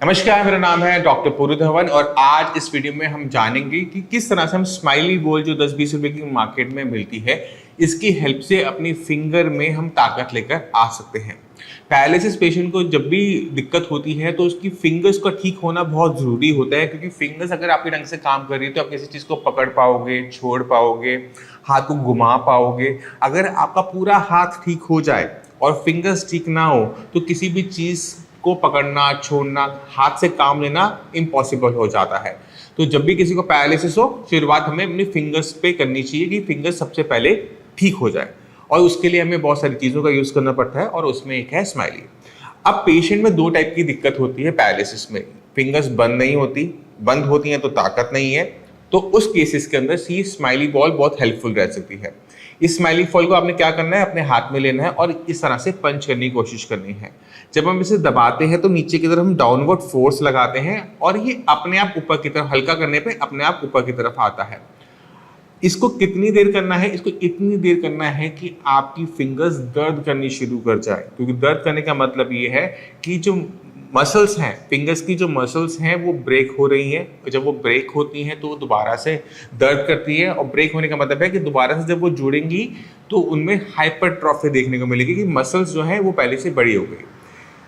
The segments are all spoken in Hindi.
नमस्कार, मेरा नाम है डॉक्टर पूरी धवन और आज इस वीडियो में हम जानेंगे कि किस तरह से हम स्माइली बॉल जो 10-20 रुपए की मार्केट में मिलती है, इसकी हेल्प से अपनी फिंगर में हम ताकत लेकर आ सकते हैं। पैरालिसिस पेशेंट को जब भी दिक्कत होती है तो उसकी फिंगर्स का ठीक होना बहुत ज़रूरी होता है, क्योंकि फिंगर्स अगर आपके ढंग से काम कर रही है तो आप किसी चीज़ को पकड़ पाओगे, छोड़ पाओगे, हाथ को घुमा पाओगे। अगर आपका पूरा हाथ ठीक हो जाए और फिंगर्स ठीक ना हो तो किसी भी चीज़ को पकड़ना, छोड़ना, हाथ से काम लेना इम्पॉसिबल हो जाता है। तो जब भी किसी को पैरालिसिस हो, शुरुआत हमें अपनी फिंगर्स पे करनी चाहिए कि फिंगर्स सबसे पहले ठीक हो जाए, और उसके लिए हमें बहुत सारी चीज़ों का यूज़ करना पड़ता है और उसमें एक है स्माइली। अब पेशेंट में दो टाइप की दिक्कत होती है पैरालिसिस में। फिंगर्स बंद नहीं होती, बंद होती हैं तो ताकत नहीं है, तो उस केसेस के अंदर सी स्माइली बॉल बहुत हेल्पफुल रह सकती है। इस स्माइली बॉल को आपने क्या करना है, अपने हाथ में लेना है और इस तरह से पंच करने की कोशिश करनी है। जब हम इसे दबाते हैं तो नीचे की तरफ हम डाउनवर्ड फोर्स लगाते हैं और ये अपने आप ऊपर की तरफ, हल्का करने पे अपने आप ऊपर की तरफ आता है। इसको कितनी देर करना है? इसको इतनी देर करना है कि आपकी फिंगर्स दर्द करनी शुरू कर जाए, क्योंकि दर्द करने का मतलब ये है कि जो मसल्स हैं, फिंगर्स की जो मसल्स हैं वो ब्रेक हो रही हैं। जब वो ब्रेक होती हैं तो वो दोबारा से दर्द करती है, और ब्रेक होने का मतलब है कि दोबारा से जब वो जुड़ेंगी तो उनमें हाइपरट्रॉफी देखने को मिलेगी, कि मसल्स जो है वो पहले से बड़ी हो गई।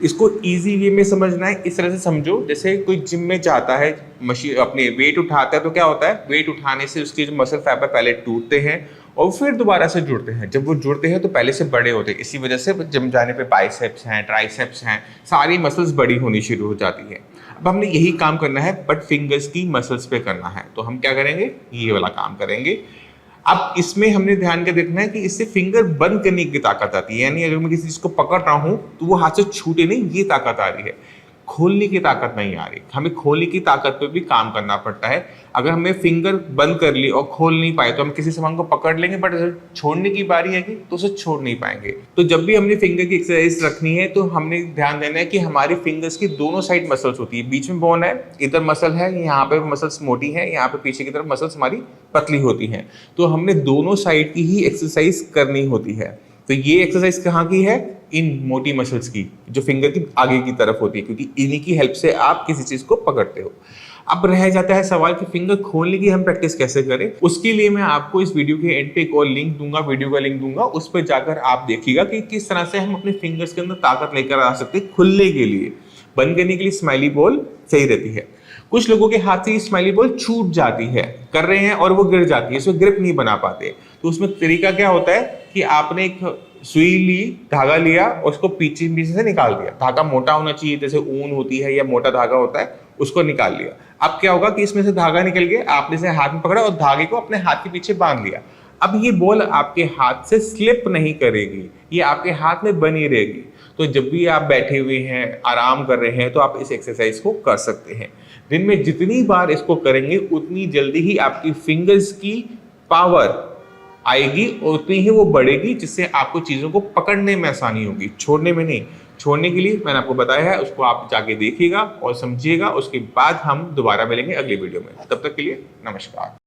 इसको इजी वे में समझना है, इस तरह से समझो जैसे कोई जिम में जाता है, मशीन अपने वेट उठाता है, तो क्या होता है, वेट उठाने से उसके जो मसल फाइबर पहले टूटते हैं और फिर दोबारा से जुड़ते हैं। जब वो जुड़ते हैं तो पहले से बड़े होते हैं, इसी वजह से जिम जाने पे बाइसेप्स हैं, ट्राइसेप्स हैं, सारी मसल्स बड़ी होनी शुरू हो जाती है। अब हमने यही काम करना है बट फिंगर्स की मसल्स पे करना है, तो हम क्या करेंगे, ये वाला काम करेंगे। अब इसमें हमने ध्यान के देखना है कि इससे फिंगर बंद करने की ताकत आती है, यानी अगर मैं किसी चीज को पकड़ रहा हूं तो वो हाथ से छूटे नहीं, ये ताकत आ रही है। खोलने की ताकत नहीं आ रही, हमें खोलने की ताकत पे भी काम करना पड़ता है। अगर हमें फिंगर बंद कर ली और खोल नहीं पाए तो हम किसी सामान को पकड़ लेंगे, बट अगर छोड़ने की बारी आएगी तो उसे छोड़ नहीं पाएंगे। तो जब भी हमने फिंगर की एक्सरसाइज रखनी है तो हमने ध्यान देना है कि हमारी फिंगर्स की दोनों साइड मसल्स होती है, बीच में बोन है, इधर मसल है, यहाँ पे मसल्स मोटी है, यहाँ पे पीछे की तरफ मसल्स हमारी पतली होती हैं। तो हमने दोनों साइड की ही एक्सरसाइज करनी होती है। तो ये एक्सरसाइज कहाँ की है? इन मोटी मसल्स की, जो फिंगर की आगे की तरफ होती है, क्योंकि इन्हीं की हेल्प से आप किसी चीज को पकड़ते हो। अब रह जाता है सवाल कि फिंगर खोलने की हम प्रैक्टिस कैसे करें। उसके लिए मैं आपको इस वीडियो के एंड पे एक और लिंक दूंगा, वीडियो का लिंक दूंगा, उस पर जाकर आप देखिएगा कि किस तरह से हम अपने फिंगर्स के अंदर ताकत लेकर आ सकते हैं। खुलने के लिए, बंद करने के लिए स्माइली बॉल सही रहती है। कुछ लोगों के हाथ से ये स्माइली बॉल छूट जाती है, कर रहे हैं और वो गिर जाती है, इसमें ग्रिप नहीं बना पाते। तो उसमें तरीका क्या होता है कि आपने एक सुई ली, धागा लिया और उसको पीछे से निकाल दिया। धागा मोटा होना चाहिए, जैसे ऊन होती है या मोटा धागा होता है, उसको निकाल लिया। अब क्या होगा कि इसमें से धागा निकल गया, आपने इसे हाथ में पकड़ा और धागे को अपने हाथ के पीछे बांध लिया। अब ये बॉल आपके हाथ से स्लिप नहीं करेगी, ये आपके हाथ में बनी रहेगी। तो जब भी आप बैठे हुए हैं, आराम कर रहे हैं, तो आप इस एक्सरसाइज को कर सकते हैं। दिन में जितनी बार इसको करेंगे उतनी जल्दी ही आपकी फिंगर्स की पावर आएगी और उतनी ही वो बढ़ेगी, जिससे आपको चीज़ों को पकड़ने में आसानी होगी, छोड़ने में नहीं। छोड़ने के लिए मैंने आपको बताया है, उसको आप जाके देखिएगा और समझिएगा। उसके बाद हम दोबारा मिलेंगे अगली वीडियो में। तब तक के लिए नमस्कार।